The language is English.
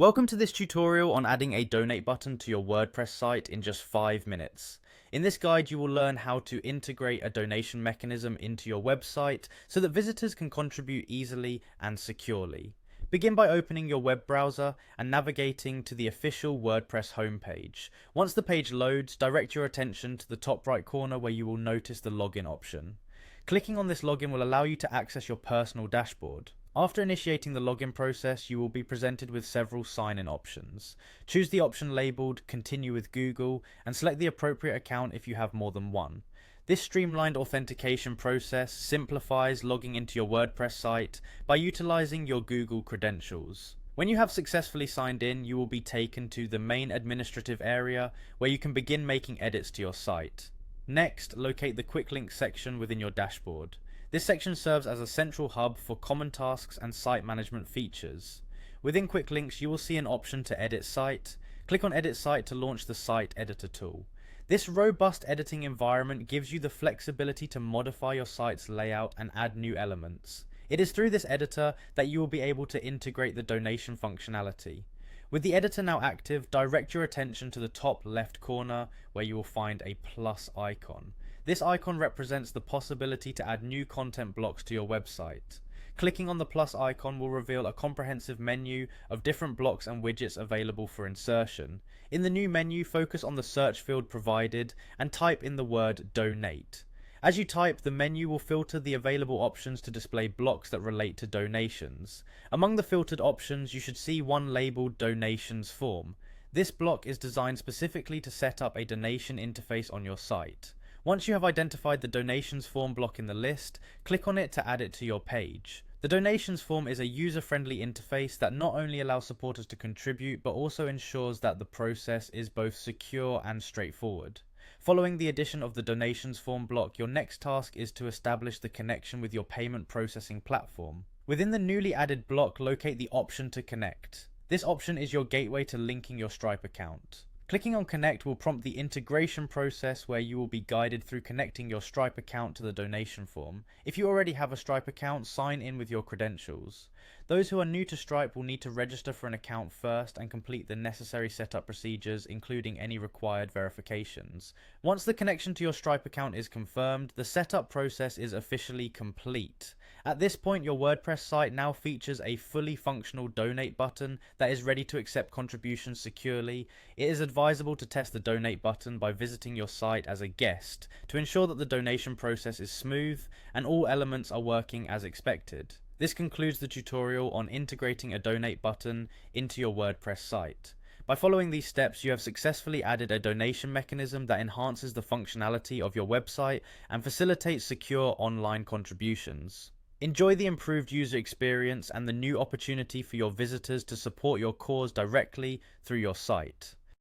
Welcome to this tutorial on adding a donate button to your WordPress site in just 5 minutes. In this guide you will learn how to integrate a donation mechanism into your website so that visitors can contribute easily and securely. Begin by opening your web browser and navigating to the official WordPress homepage. Once the page loads, direct your attention to the top right corner where you will notice the login option. Clicking on this login will allow you to access your personal dashboard. After initiating the login process, you will be presented with several sign-in options. Choose the option labeled Continue with Google and select the appropriate account if you have more than one. This streamlined authentication process simplifies logging into your WordPress site by utilizing your Google credentials. When you have successfully signed in, you will be taken to the main administrative area where you can begin making edits to your site. Next, locate the Quick Links section within your dashboard. This section serves as a central hub for common tasks and site management features. Within Quick Links, you will see an option to edit site. Click on Edit Site to launch the Site Editor tool. This robust editing environment gives you the flexibility to modify your site's layout and add new elements. It is through this editor that you will be able to integrate the donation functionality. With the editor now active, direct your attention to the top left corner where you will find a plus icon. This icon represents the possibility to add new content blocks to your website. Clicking on the plus icon will reveal a comprehensive menu of different blocks and widgets available for insertion. In the new menu, focus on the search field provided and type in the word donate. As you type, the menu will filter the available options to display blocks that relate to donations. Among the filtered options, you should see one labeled Donations Form. This block is designed specifically to set up a donation interface on your site. Once you have identified the donations form block in the list, click on it to add it to your page. The donations form is a user-friendly interface that not only allows supporters to contribute but also ensures that the process is both secure and straightforward. Following the addition of the donations form block, your next task is to establish the connection with your payment processing platform. Within the newly added block, locate the option to connect. This option is your gateway to linking your Stripe account. Clicking on Connect will prompt the integration process where you will be guided through connecting your Stripe account to the donation form. If you already have a Stripe account, sign in with your credentials. Those who are new to Stripe will need to register for an account first and complete the necessary setup procedures, including any required verifications. Once the connection to your Stripe account is confirmed, the setup process is officially complete. At this point, your WordPress site now features a fully functional donate button that is ready to accept contributions securely. It is advisable to test the donate button by visiting your site as a guest to ensure that the donation process is smooth and all elements are working as expected. This concludes the tutorial on integrating a donate button into your WordPress site. By following these steps, you have successfully added a donation mechanism that enhances the functionality of your website and facilitates secure online contributions. Enjoy the improved user experience and the new opportunity for your visitors to support your cause directly through your site.